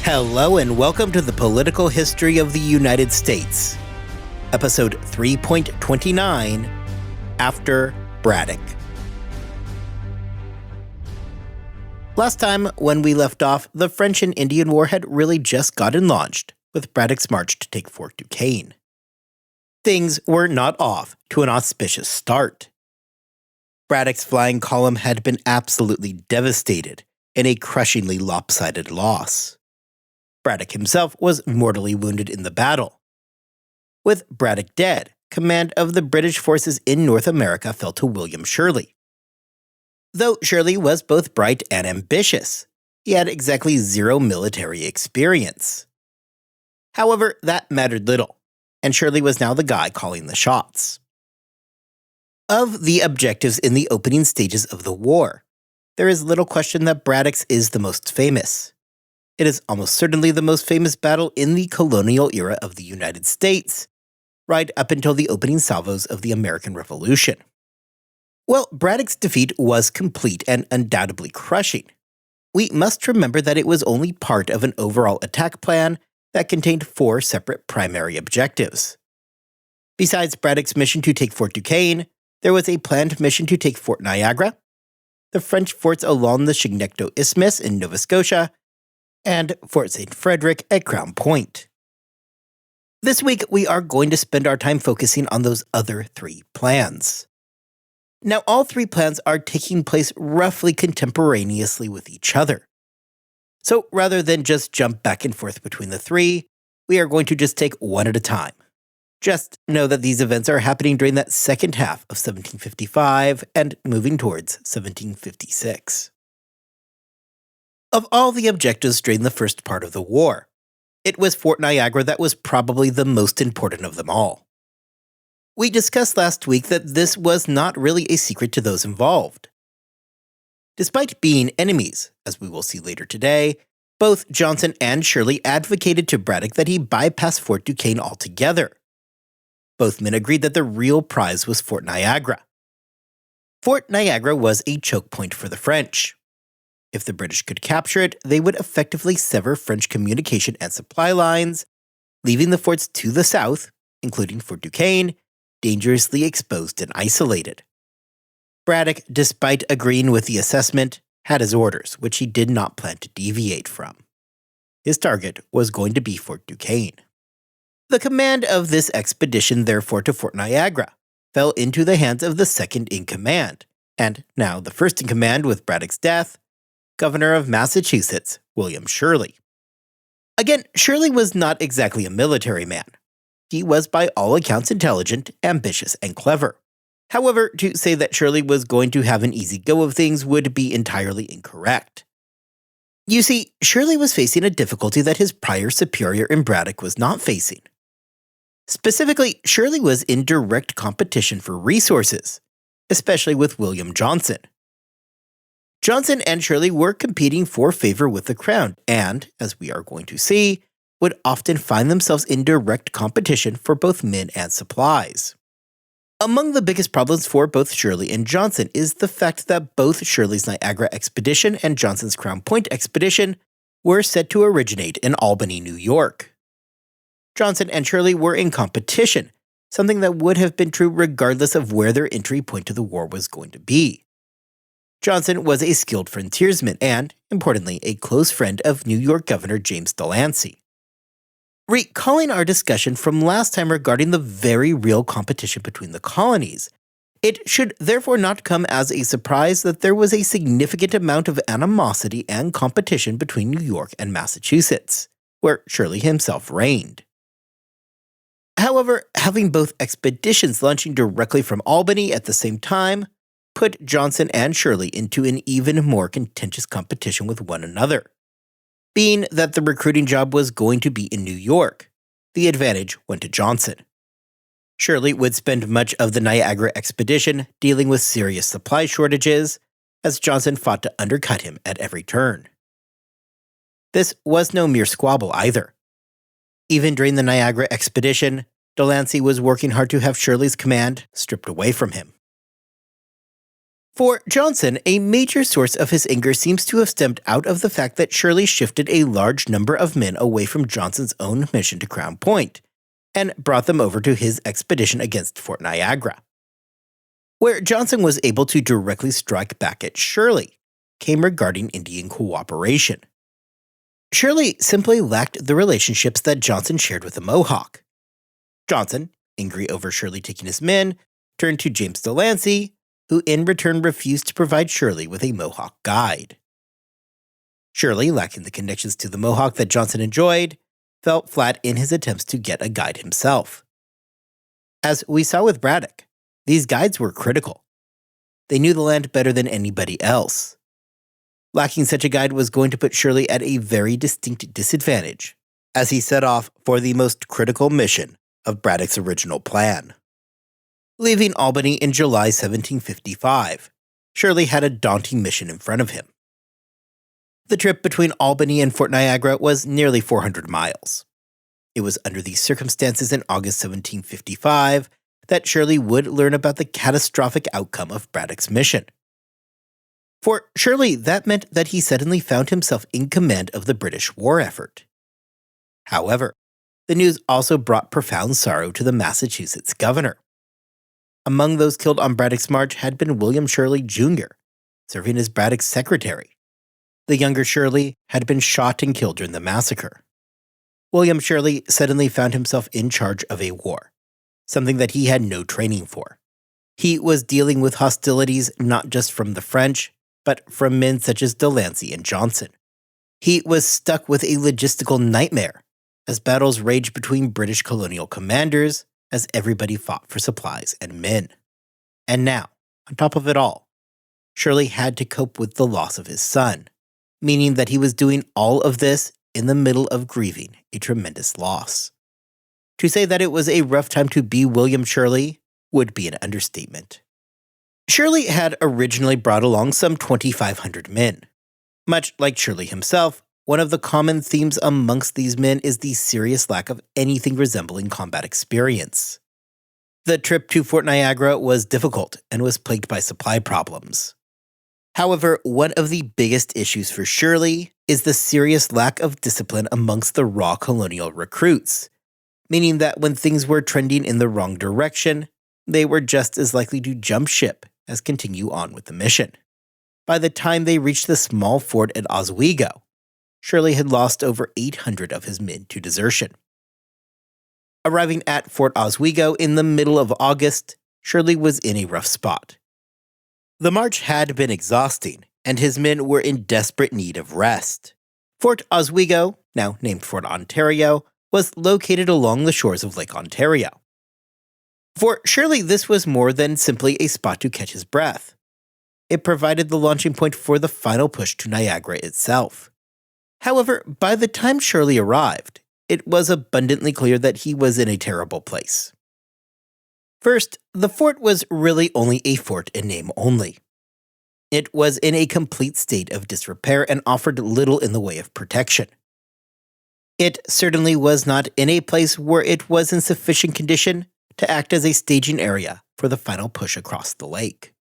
Hello and welcome to the Political History of the United States, episode 3.29, After Braddock. Last time, when we left off, the French and Indian War had really just gotten launched, with Braddock's march to take Fort Duquesne. Things were not off to an auspicious start. Braddock's flying column had been absolutely devastated in a crushingly lopsided loss. Braddock himself was mortally wounded in the battle. With Braddock dead, command of the British forces in North America fell to William Shirley. Though Shirley was both bright and ambitious, he had exactly zero military experience. However, that mattered little, and Shirley was now the guy calling the shots. Of the objectives in the opening stages of the war, there is little question that Braddock's is the most famous. It is almost certainly the most famous battle in the colonial era of the United States, right up until the opening salvos of the American Revolution. Well, Braddock's defeat was complete and undoubtedly crushing. We must remember that it was only part of an overall attack plan that contained 4 separate primary objectives. Besides Braddock's mission to take Fort Duquesne, there was a planned mission to take Fort Niagara, the French forts along the Chignecto Isthmus in Nova Scotia, and Fort St. Frederick at Crown Point. This week, we are going to spend our time focusing on those other 3 plans. Now, all 3 plans are taking place roughly contemporaneously with each other. So rather than just jump back and forth between the 3, we are going to just take one at a time. Just know that these events are happening during that second half of 1755 and moving towards 1756. Of all the objectives during the first part of the war, it was Fort Niagara that was probably the most important of them all. We discussed last week that this was not really a secret to those involved. Despite being enemies, as we will see later today, both Johnson and Shirley advocated to Braddock that he bypass Fort Duquesne altogether. Both men agreed that the real prize was Fort Niagara. Fort Niagara was a choke point for the French. If the British could capture it, they would effectively sever French communication and supply lines, leaving the forts to the south, including Fort Duquesne, dangerously exposed and isolated. Braddock, despite agreeing with the assessment, had his orders, which he did not plan to deviate from. His target was going to be Fort Duquesne. The command of this expedition, therefore, to Fort Niagara fell into the hands of the second in command, and now the first in command with Braddock's death, Governor of Massachusetts, William Shirley. Again, Shirley was not exactly a military man. He was by all accounts intelligent, ambitious, and clever. However, to say that Shirley was going to have an easy go of things would be entirely incorrect. You see, Shirley was facing a difficulty that his prior superior in Braddock was not facing. Specifically, Shirley was in direct competition for resources, especially with William Johnson. Johnson and Shirley were competing for favor with the crown and, as we are going to see, would often find themselves in direct competition for both men and supplies. Among the biggest problems for both Shirley and Johnson is the fact that both Shirley's Niagara expedition and Johnson's Crown Point expedition were set to originate in Albany, New York. Johnson and Shirley were in competition, something that would have been true regardless of where their entry point to the war was going to be. Johnson was a skilled frontiersman and, importantly, a close friend of New York Governor James Delancey. Recalling our discussion from last time regarding the very real competition between the colonies, it should therefore not come as a surprise that there was a significant amount of animosity and competition between New York and Massachusetts, where Shirley himself reigned. However, having both expeditions launching directly from Albany at the same time put Johnson and Shirley into an even more contentious competition with one another. Being that the recruiting job was going to be in New York, the advantage went to Johnson. Shirley would spend much of the Niagara expedition dealing with serious supply shortages, as Johnson fought to undercut him at every turn. This was no mere squabble either. Even during the Niagara expedition, Delancey was working hard to have Shirley's command stripped away from him. For Johnson, a major source of his anger seems to have stemmed out of the fact that Shirley shifted a large number of men away from Johnson's own mission to Crown Point and brought them over to his expedition against Fort Niagara. Where Johnson was able to directly strike back at Shirley came regarding Indian cooperation. Shirley simply lacked the relationships that Johnson shared with the Mohawk. Johnson, angry over Shirley taking his men, turned to James Delancey, who in return refused to provide Shirley with a Mohawk guide. Shirley, lacking the connections to the Mohawk that Johnson enjoyed, fell flat in his attempts to get a guide himself. As we saw with Braddock, these guides were critical. They knew the land better than anybody else. Lacking such a guide was going to put Shirley at a very distinct disadvantage, as he set off for the most critical mission of Braddock's original plan. Leaving Albany in July 1755, Shirley had a daunting mission in front of him. The trip between Albany and Fort Niagara was nearly 400 miles. It was under these circumstances in August 1755 that Shirley would learn about the catastrophic outcome of Braddock's mission. For Shirley, that meant that he suddenly found himself in command of the British war effort. However, the news also brought profound sorrow to the Massachusetts governor. Among those killed on Braddock's march had been William Shirley Jr., serving as Braddock's secretary. The younger Shirley had been shot and killed during the massacre. William Shirley suddenly found himself in charge of a war, something that he had no training for. He was dealing with hostilities not just from the French, but from men such as Delancey and Johnson. He was stuck with a logistical nightmare as battles raged between British colonial commanders as everybody fought for supplies and men. And now, on top of it all, Shirley had to cope with the loss of his son, meaning that he was doing all of this in the middle of grieving a tremendous loss. To say that it was a rough time to be William Shirley would be an understatement. Shirley had originally brought along some 2,500 men. Much like Shirley himself, one of the common themes amongst these men is the serious lack of anything resembling combat experience. The trip to Fort Niagara was difficult and was plagued by supply problems. However, one of the biggest issues for Shirley is the serious lack of discipline amongst the raw colonial recruits, meaning that when things were trending in the wrong direction, they were just as likely to jump ship as continue on with the mission. By the time they reached the small fort at Oswego, Shirley had lost over 800 of his men to desertion. Arriving at Fort Oswego in the middle of August, Shirley was in a rough spot. The march had been exhausting, and his men were in desperate need of rest. Fort Oswego, now named Fort Ontario, was located along the shores of Lake Ontario. For Shirley, this was more than simply a spot to catch his breath. It provided the launching point for the final push to Niagara itself. However, by the time Shirley arrived, it was abundantly clear that he was in a terrible place. First, the fort was really only a fort in name only. It was in a complete state of disrepair and offered little in the way of protection. It certainly was not in a place where it was in sufficient condition to act as a staging area for the final push across the lake.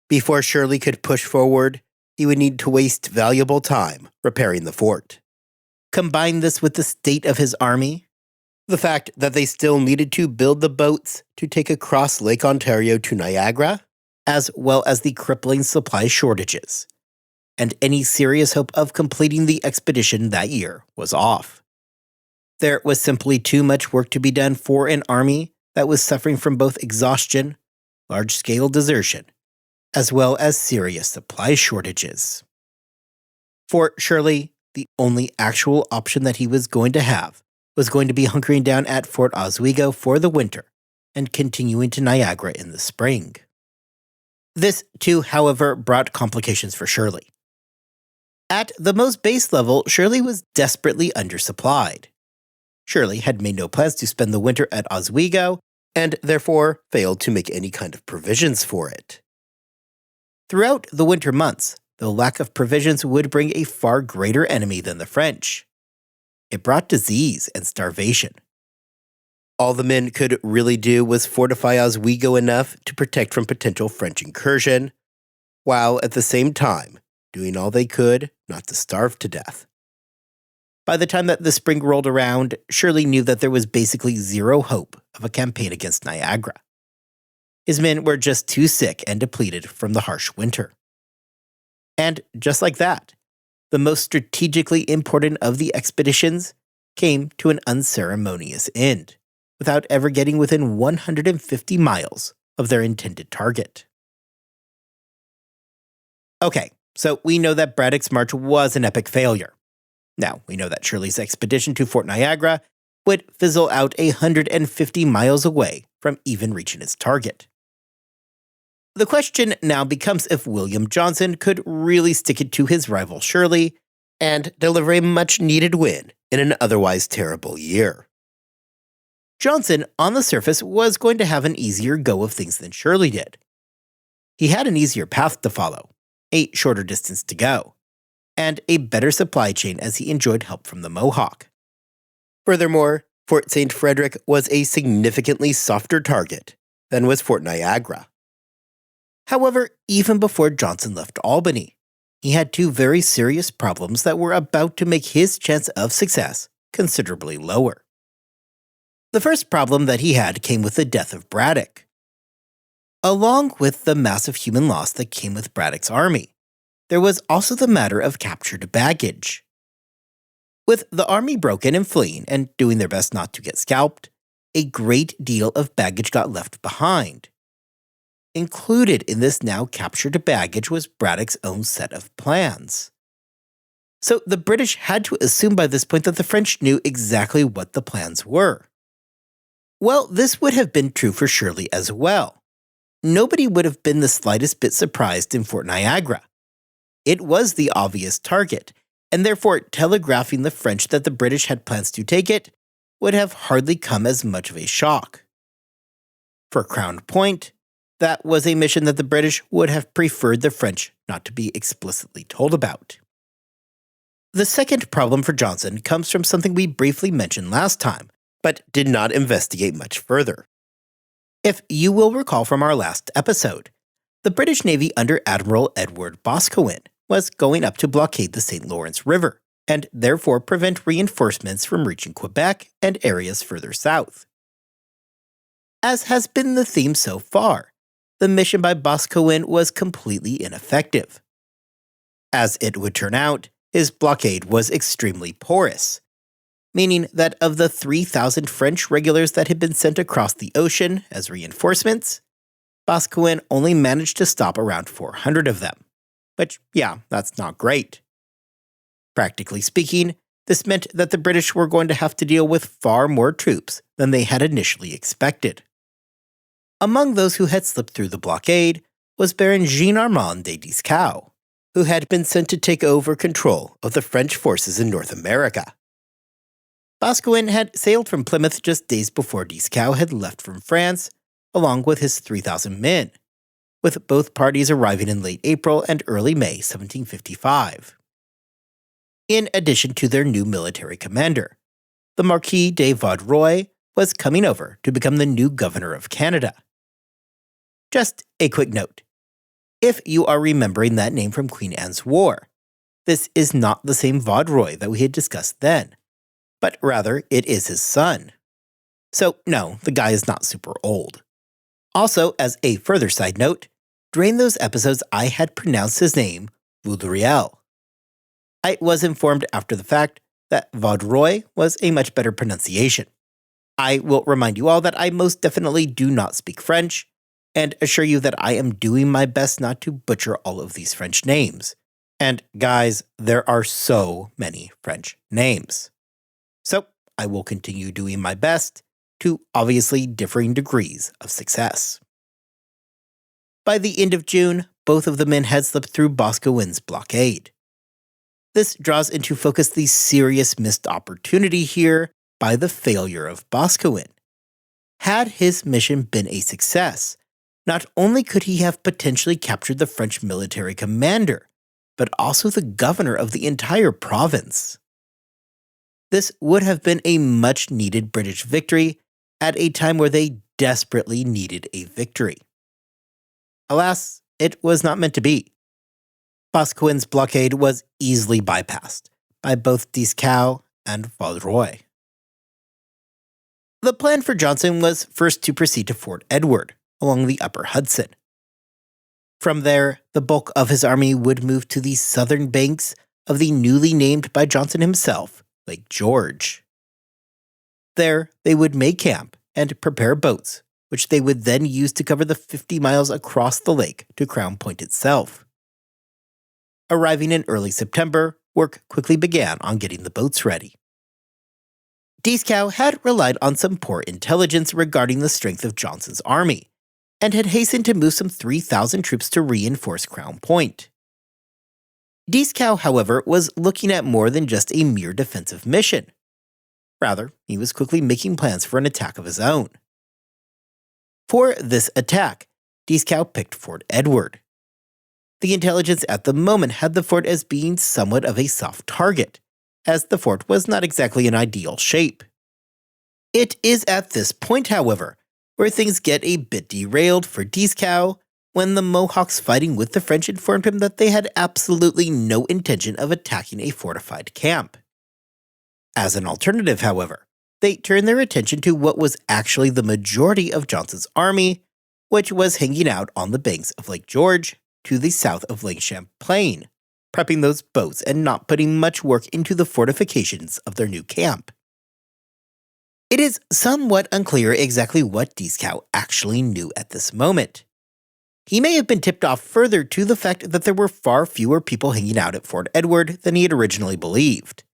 Before Shirley could push forward, he would need to waste valuable time repairing the fort. Combine this with the state of his army, the fact that they still needed to build the boats to take across Lake Ontario to Niagara, as well as the crippling supply shortages, and any serious hope of completing the expedition that year was off. There was simply too much work to be done for an army that was suffering from both exhaustion, large-scale desertion, as well as serious supply shortages. For Shirley, the only actual option that he was going to have was going to be hunkering down at Fort Oswego for the winter and continuing to Niagara in the spring. This, too, however, brought complications for Shirley. At the most base level, Shirley was desperately undersupplied. Shirley had made no plans to spend the winter at Oswego, and therefore failed to make any kind of provisions for it. Throughout the winter months, the lack of provisions would bring a far greater enemy than the French. It brought disease and starvation. All the men could really do was fortify Oswego enough to protect from potential French incursion, while at the same time doing all they could not to starve to death. By the time that the spring rolled around, Shirley knew that there was basically zero hope of a campaign against Niagara. His men were just too sick and depleted from the harsh winter. And just like that, the most strategically important of the expeditions came to an unceremonious end, without ever getting within 150 miles of their intended target. Okay, so we know that Braddock's march was an epic failure. Now, we know that Shirley's expedition to Fort Niagara would fizzle out 150 miles away from even reaching its target. The question now becomes if William Johnson could really stick it to his rival Shirley and deliver a much-needed win in an otherwise terrible year. Johnson, on the surface, was going to have an easier go of things than Shirley did. He had an easier path to follow, a shorter distance to go, and a better supply chain as he enjoyed help from the Mohawk. Furthermore, Fort St. Frederick was a significantly softer target than was Fort Niagara. However, even before Johnson left Albany, he had two very serious problems that were about to make his chance of success considerably lower. The first problem that he had came with the death of Braddock. Along with the massive human loss that came with Braddock's army, there was also the matter of captured baggage. With the army broken and fleeing and doing their best not to get scalped, a great deal of baggage got left behind. Included in this now captured baggage was Braddock's own set of plans. So the British had to assume by this point that the French knew exactly what the plans were. Well, this would have been true for Shirley as well. Nobody would have been the slightest bit surprised in Fort Niagara. It was the obvious target, and therefore telegraphing the French that the British had plans to take it would have hardly come as much of a shock. For Crown Point, that was a mission that the British would have preferred the French not to be explicitly told about. The second problem for Johnson comes from something we briefly mentioned last time, but did not investigate much further. If you will recall from our last episode, the British Navy under Admiral Edward Boscawen was going up to blockade the St. Lawrence River, and therefore prevent reinforcements from reaching Quebec and areas further south. As has been the theme so far, the mission by Boscawen was completely ineffective. As it would turn out, his blockade was extremely porous, meaning that of the 3,000 French regulars that had been sent across the ocean as reinforcements, Boscawen only managed to stop around 400 of them. Which, yeah, that's not great. Practically speaking, this meant that the British were going to have to deal with far more troops than they had initially expected. Among those who had slipped through the blockade was Baron Jean-Armand de Dieskau, who had been sent to take over control of the French forces in North America. Boscawen had sailed from Plymouth just days before Dieskau had left from France, along with his 3,000 men, with both parties arriving in late April and early May 1755. In addition to their new military commander, the Marquis de Vaudreuil was coming over to become the new governor of Canada. Just a quick note. If you are remembering that name from Queen Anne's War, this is not the same Vaudreuil that we had discussed then, but rather it is his son. So no, the guy is not super old. Also, as a further side note, during those episodes I had pronounced his name Vaudreuil. I was informed after the fact that Vaudreuil was a much better pronunciation. I will remind you all that I most definitely do not speak French, and assure you that I am doing my best not to butcher all of these French names. And guys, there are so many French names. So I will continue doing my best to obviously differing degrees of success. By the end of June, both of the men had slipped through Boscawen's blockade. This draws into focus the serious missed opportunity here by the failure of Boscawen. Had his mission been a success, not only could he have potentially captured the French military commander, but also the governor of the entire province. This would have been a much-needed British victory at a time where they desperately needed a victory. Alas, it was not meant to be. Boscawen's blockade was easily bypassed by both Dieskau and Vaudreuil. The plan for Johnson was first to proceed to Fort Edward along the upper Hudson. From there, the bulk of his army would move to the southern banks of the newly named by Johnson himself, Lake George. There, they would make camp and prepare boats, which they would then use to cover the 50 miles across the lake to Crown Point itself. Arriving in early September, work quickly began on getting the boats ready. Dieskau had relied on some poor intelligence regarding the strength of Johnson's army, and had hastened to move some 3,000 troops to reinforce Crown Point. Dieskau, however, was looking at more than just a mere defensive mission. Rather, he was quickly making plans for an attack of his own. For this attack, Dieskau picked Fort Edward. The intelligence at the moment had the fort as being somewhat of a soft target, as the fort was not exactly in ideal shape. It is at this point, however, where things get a bit derailed for Dieskau when the Mohawks fighting with the French informed him that they had absolutely no intention of attacking a fortified camp. As an alternative, however, they turned their attention to what was actually the majority of Johnson's army, which was hanging out on the banks of Lake George to the south of Lake Champlain, prepping those boats and not putting much work into the fortifications of their new camp. It is somewhat unclear exactly what Dieskau actually knew at this moment. He may have been tipped off further to the fact that there were far fewer people hanging out at Fort Edward than he had originally believed.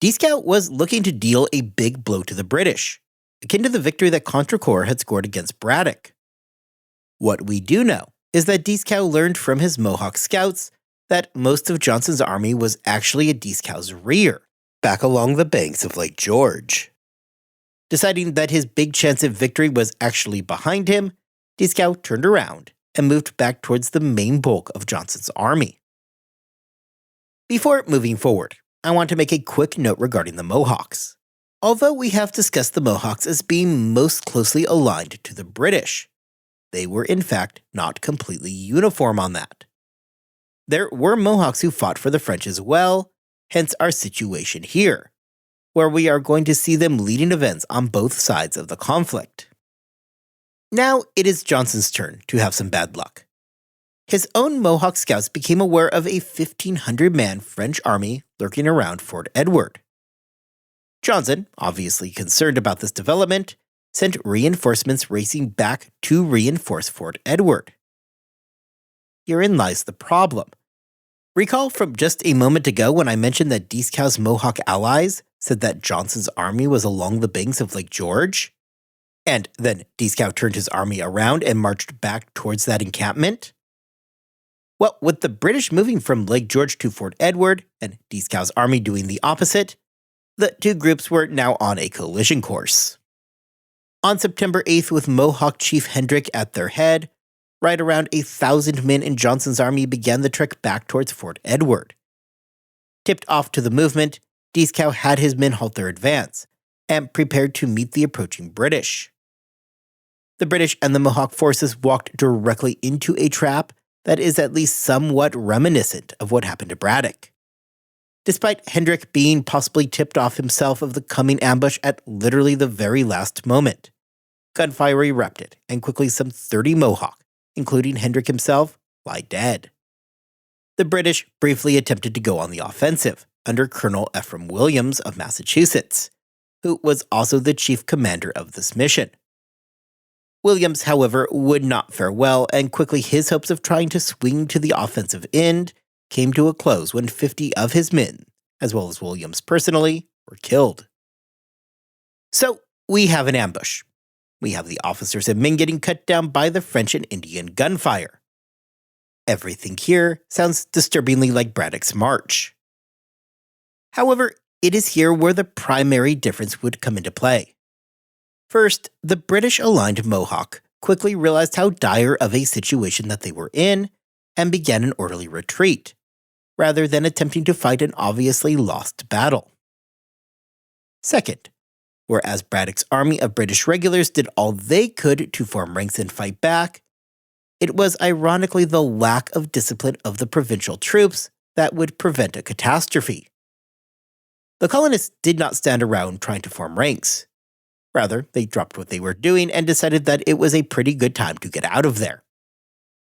Dieskau was looking to deal a big blow to the British, akin to the victory that Contrecoeur had scored against Braddock. What we do know is that Dieskau learned from his Mohawk scouts that most of Johnson's army was actually at Dieskau's rear, back along the banks of Lake George. Deciding that his big chance of victory was actually behind him, Dieskau turned around and moved back towards the main bulk of Johnson's army. Before moving forward, I want to make a quick note regarding the Mohawks. Although we have discussed the Mohawks as being most closely aligned to the British, they were in fact not completely uniform on that. There were Mohawks who fought for the French as well, hence our situation here, where we are going to see them leading events on both sides of the conflict. Now it is Johnson's turn to have some bad luck. His own Mohawk scouts became aware of a 1,500-man French army lurking around Fort Edward. Johnson, obviously concerned about this development, sent reinforcements racing back to reinforce Fort Edward. Herein lies the problem. Recall from just a moment ago when I mentioned that Dieskau's Mohawk allies said that Johnson's army was along the banks of Lake George? And then Dieskau turned his army around and marched back towards that encampment? Well, with the British moving from Lake George to Fort Edward and Dieskau's army doing the opposite, the two groups were now on a collision course. On September 8th, with Mohawk Chief Hendrick at their head, right around 1,000 men in Johnson's army began the trek back towards Fort Edward. Tipped off to the movement, Dieskau had his men halt their advance and prepared to meet the approaching British. The British and the Mohawk forces walked directly into a trap that is at least somewhat reminiscent of what happened to Braddock. Despite Hendrick being possibly tipped off himself of the coming ambush at literally the very last moment, gunfire erupted and quickly some 30 Mohawk, including Hendrick himself, lie dead. The British briefly attempted to go on the offensive under Colonel Ephraim Williams of Massachusetts, who was also the chief commander of this mission. Williams, however, would not fare well, and quickly his hopes of trying to swing to the offensive end came to a close when 50 of his men, as well as Williams personally, were killed. So, we have an ambush. We have the officers and men getting cut down by the French and Indian gunfire. Everything here sounds disturbingly like Braddock's march. However, it is here where the primary difference would come into play. First, the British-aligned Mohawk quickly realized how dire of a situation that they were in and began an orderly retreat, rather than attempting to fight an obviously lost battle. Second, whereas Braddock's army of British regulars did all they could to form ranks and fight back, it was ironically the lack of discipline of the provincial troops that would prevent a catastrophe. The colonists did not stand around trying to form ranks. Rather, they dropped what they were doing and decided that it was a pretty good time to get out of there.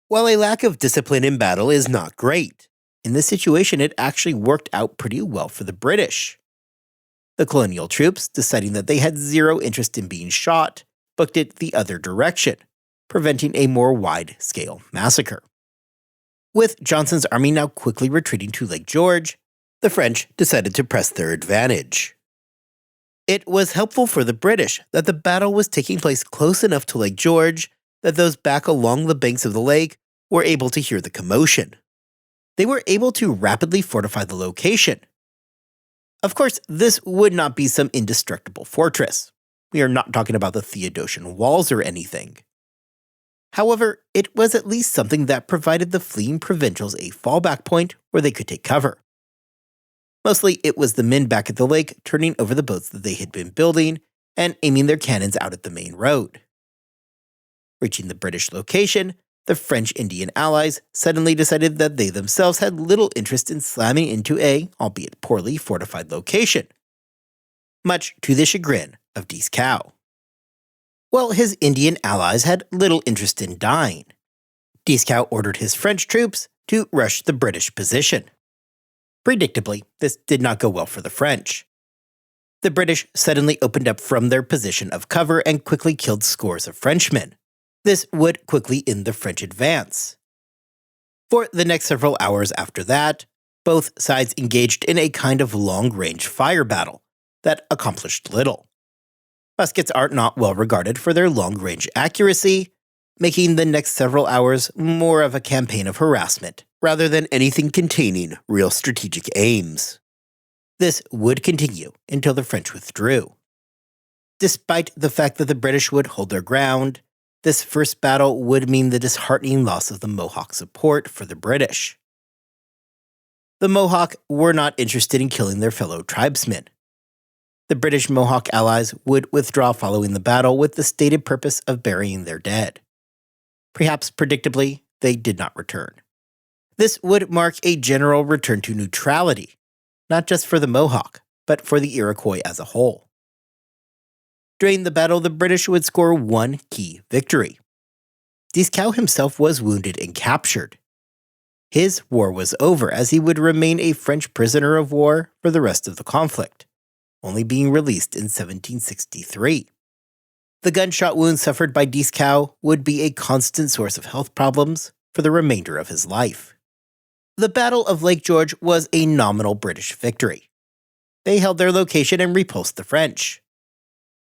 While a lack of discipline in battle is not great, in this situation it actually worked out pretty well for the British. The colonial troops, deciding that they had zero interest in being shot, booked it the other direction, preventing a more wide-scale massacre. With Johnson's army now quickly retreating to Lake George, the French decided to press their advantage. It was helpful for the British that the battle was taking place close enough to Lake George that those back along the banks of the lake were able to hear the commotion. They were able to rapidly fortify the location. Of course, this would not be some indestructible fortress. We are not talking about the Theodosian walls or anything. However, it was at least something that provided the fleeing provincials a fallback point where they could take cover. Mostly, it was the men back at the lake turning over the boats that they had been building and aiming their cannons out at the main road. Reaching the British location, the French Indian allies suddenly decided that they themselves had little interest in slamming into a, albeit poorly, fortified location, much to the chagrin of Dieskau. While his Indian allies had little interest in dying, Dieskau ordered his French troops to rush the British position. Predictably, this did not go well for the French. The British suddenly opened up from their position of cover and quickly killed scores of Frenchmen. This would quickly end the French advance. For the next several hours after that, both sides engaged in a kind of long-range fire battle that accomplished little. Muskets are not well regarded for their long-range accuracy, making the next several hours more of a campaign of harassment rather than anything containing real strategic aims. This would continue until the French withdrew. Despite the fact that the British would hold their ground, this first battle would mean the disheartening loss of the Mohawk support for the British. The Mohawk were not interested in killing their fellow tribesmen. The British Mohawk allies would withdraw following the battle with the stated purpose of burying their dead. Perhaps predictably, they did not return. This would mark a general return to neutrality, not just for the Mohawk, but for the Iroquois as a whole. During the battle, the British would score one key victory. Dieskau himself was wounded and captured. His war was over, as he would remain a French prisoner of war for the rest of the conflict, only being released in 1763. The gunshot wound suffered by Dieskau would be a constant source of health problems for the remainder of his life. The Battle of Lake George was a nominal British victory. They held their location and repulsed the French.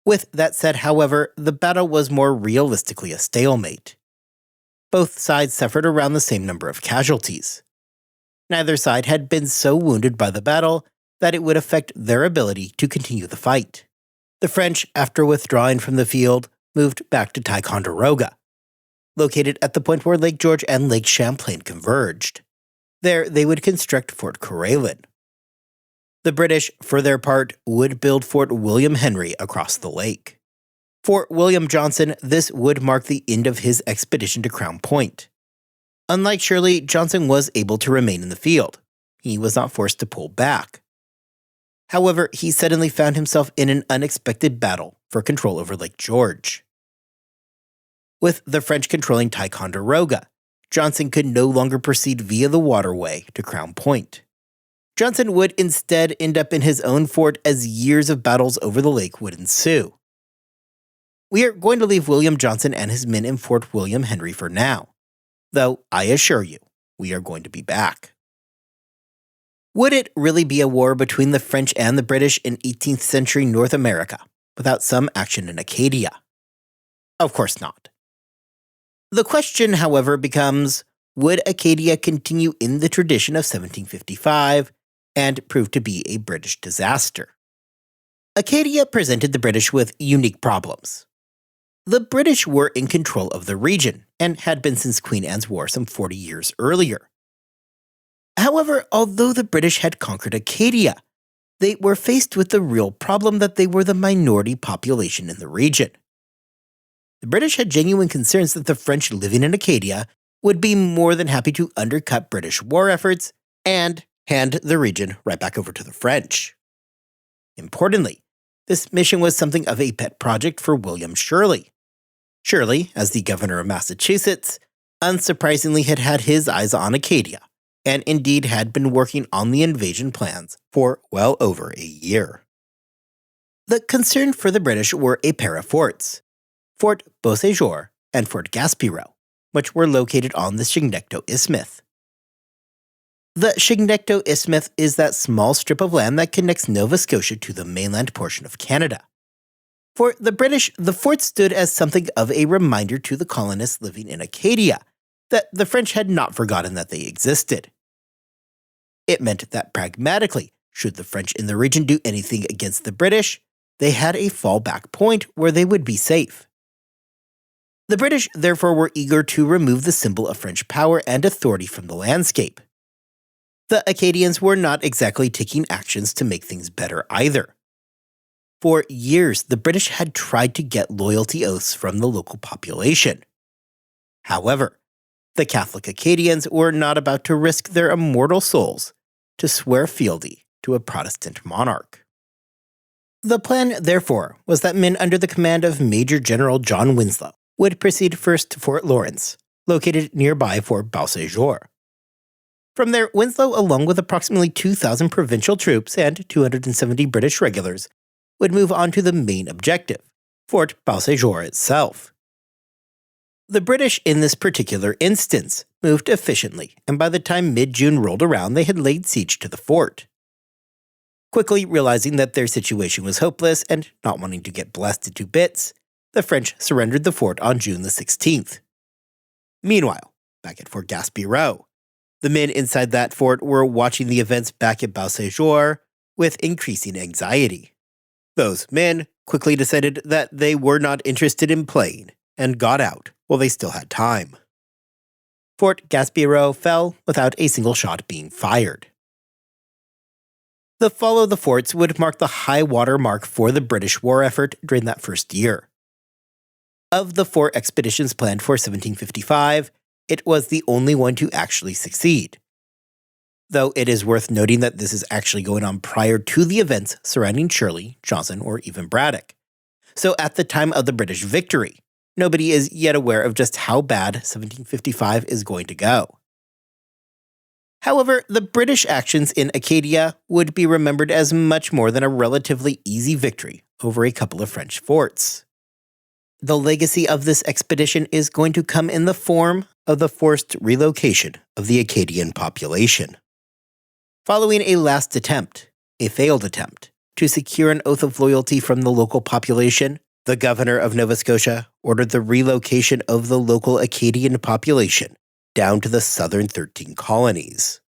With that said, however, the battle was more realistically a stalemate. Both sides suffered around the same number of casualties. Neither side had been so wounded by the battle that it would affect their ability to continue the fight. The French, after withdrawing from the field, moved back to Ticonderoga, located at the point where Lake George and Lake Champlain converged. There, they would construct Fort Carillon. The British, for their part, would build Fort William Henry across the lake. For William Johnson, this would mark the end of his expedition to Crown Point. Unlike Shirley, Johnson was able to remain in the field. He was not forced to pull back. However, he suddenly found himself in an unexpected battle for control over Lake George. With the French controlling Ticonderoga, Johnson could no longer proceed via the waterway to Crown Point. Johnson would instead end up in his own fort as years of battles over the lake would ensue. We are going to leave William Johnson and his men in Fort William Henry for now, though I assure you, we are going to be back. Would it really be a war between the French and the British in 18th century North America without some action in Acadia? Of course not. The question, however, becomes, would Acadia continue in the tradition of 1755 and prove to be a British disaster? Acadia presented the British with unique problems. The British were in control of the region and had been since Queen Anne's War some 40 years earlier. However, although the British had conquered Acadia, they were faced with the real problem that they were the minority population in the region. The British had genuine concerns that the French living in Acadia would be more than happy to undercut British war efforts and hand the region right back over to the French. Importantly, this mission was something of a pet project for William Shirley. Shirley, as the governor of Massachusetts, unsurprisingly had had his eyes on Acadia, and indeed had been working on the invasion plans for well over a year. The concern for the British were a pair of forts, Fort Beauséjour and Fort Gaspereau, which were located on the Chignecto Isthmus. The Chignecto Isthmus is that small strip of land that connects Nova Scotia to the mainland portion of Canada. For the British, the fort stood as something of a reminder to the colonists living in Acadia that the French had not forgotten that they existed. It meant that pragmatically, should the French in the region do anything against the British, they had a fallback point where they would be safe. The British, therefore, were eager to remove the symbol of French power and authority from the landscape. The Acadians were not exactly taking actions to make things better either. For years, the British had tried to get loyalty oaths from the local population. However, the Catholic Acadians were not about to risk their immortal souls to swear fealty to a Protestant monarch. The plan, therefore, was that men under the command of Major General John Winslow would proceed first to Fort Lawrence, located nearby Fort Beauséjour. From there, Winslow, along with approximately 2,000 provincial troops and 270 British regulars, would move on to the main objective, Fort Beauséjour itself. The British, in this particular instance, moved efficiently, and by the time mid-June rolled around, they had laid siege to the fort. Quickly realizing that their situation was hopeless and not wanting to get blasted to bits, the French surrendered the fort on June the 16th. Meanwhile, back at Fort Gaspereau, the men inside that fort were watching the events back at Beauséjour with increasing anxiety. Those men quickly decided that they were not interested in playing and got out while they still had time. Fort Gaspereau fell without a single shot being fired. The fall of the forts would mark the high water mark for the British war effort during that first year. Of the 4 expeditions planned for 1755, it was the only one to actually succeed. Though it is worth noting that this is actually going on prior to the events surrounding Shirley, Johnson, or even Braddock. So at the time of the British victory, nobody is yet aware of just how bad 1755 is going to go. However, the British actions in Acadia would be remembered as much more than a relatively easy victory over a couple of French forts. The legacy of this expedition is going to come in the form of the forced relocation of the Acadian population. Following a last attempt, a failed attempt, to secure an oath of loyalty from the local population, the governor of Nova Scotia ordered the relocation of the local Acadian population down to the southern 13 colonies.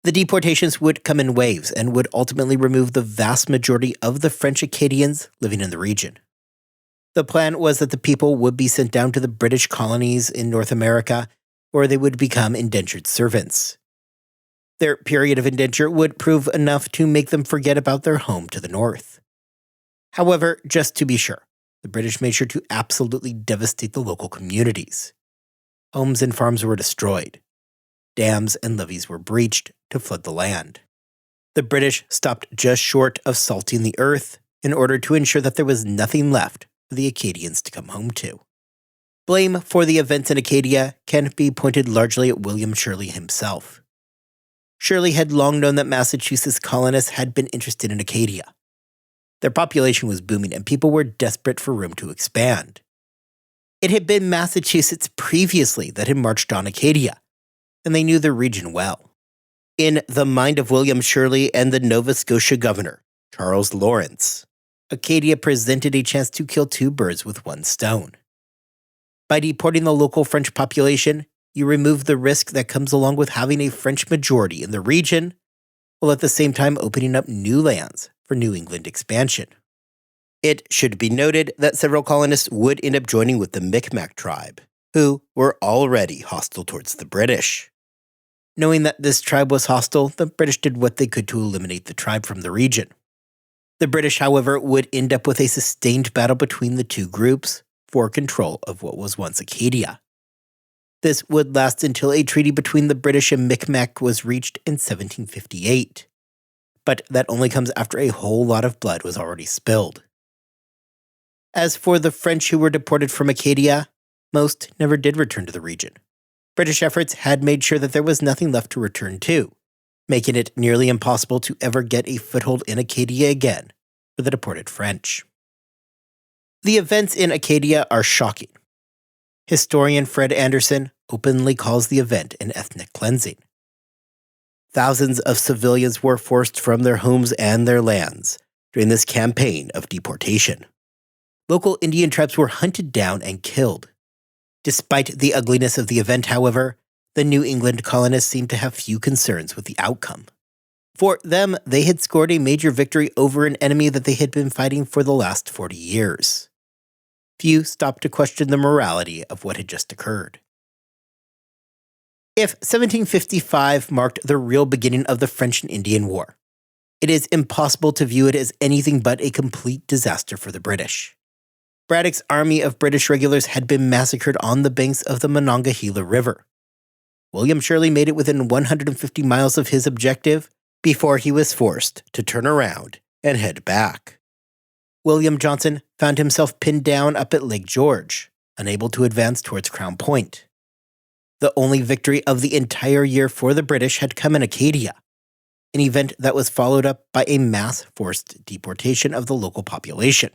The deportations would come in waves and would ultimately remove the vast majority of the French Acadians living in the region. The plan was that the people would be sent down to the British colonies in North America, where they would become indentured servants. Their period of indenture would prove enough to make them forget about their home to the north. However, just to be sure, the British made sure to absolutely devastate the local communities. Homes and farms were destroyed. Dams and levees were breached to flood the land. The British stopped just short of salting the earth in order to ensure that there was nothing left for the Acadians to come home to. Blame for the events in Acadia can be pointed largely at William Shirley himself. Shirley had long known that Massachusetts colonists had been interested in Acadia. Their population was booming and people were desperate for room to expand. It had been Massachusetts previously that had marched on Acadia, and they knew the region well. In the mind of William Shirley and the Nova Scotia governor, Charles Lawrence, Acadia presented a chance to kill 2 birds with 1 stone. By deporting the local French population, you remove the risk that comes along with having a French majority in the region, while at the same time opening up new lands for New England expansion. It should be noted that several colonists would end up joining with the Micmac tribe, who were already hostile towards the British. Knowing that this tribe was hostile, the British did what they could to eliminate the tribe from the region. The British, however, would end up with a sustained battle between the 2 groups for control of what was once Acadia. This would last until a treaty between the British and Micmac was reached in 1758. But that only comes after a whole lot of blood was already spilled. As for the French who were deported from Acadia, most never did return to the region. British efforts had made sure that there was nothing left to return to, making it nearly impossible to ever get a foothold in Acadia again for the deported French. The events in Acadia are shocking. Historian Fred Anderson openly calls the event an ethnic cleansing. Thousands of civilians were forced from their homes and their lands during this campaign of deportation. Local Indian tribes were hunted down and killed. Despite the ugliness of the event, however, the New England colonists seemed to have few concerns with the outcome. For them, they had scored a major victory over an enemy that they had been fighting for the last 40 years. Few stopped to question the morality of what had just occurred. If 1755 marked the real beginning of the French and Indian War, it is impossible to view it as anything but a complete disaster for the British. Braddock's army of British regulars had been massacred on the banks of the Monongahela River. William Shirley made it within 150 miles of his objective before he was forced to turn around and head back. William Johnson found himself pinned down up at Lake George, unable to advance towards Crown Point. The only victory of the entire year for the British had come in Acadia, an event that was followed up by a mass forced deportation of the local population.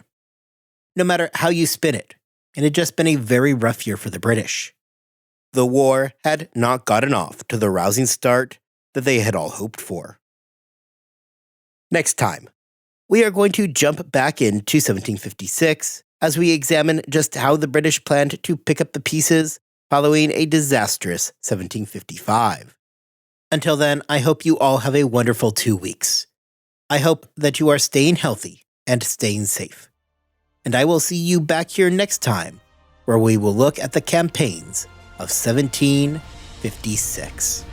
No matter how you spin it, it had just been a very rough year for the British. The war had not gotten off to the rousing start that they had all hoped for. Next time, we are going to jump back into 1756 as we examine just how the British planned to pick up the pieces following a disastrous 1755. Until then, I hope you all have a wonderful 2 weeks. I hope that you are staying healthy and staying safe. And I will see you back here next time, where we will look at the campaigns of 1756.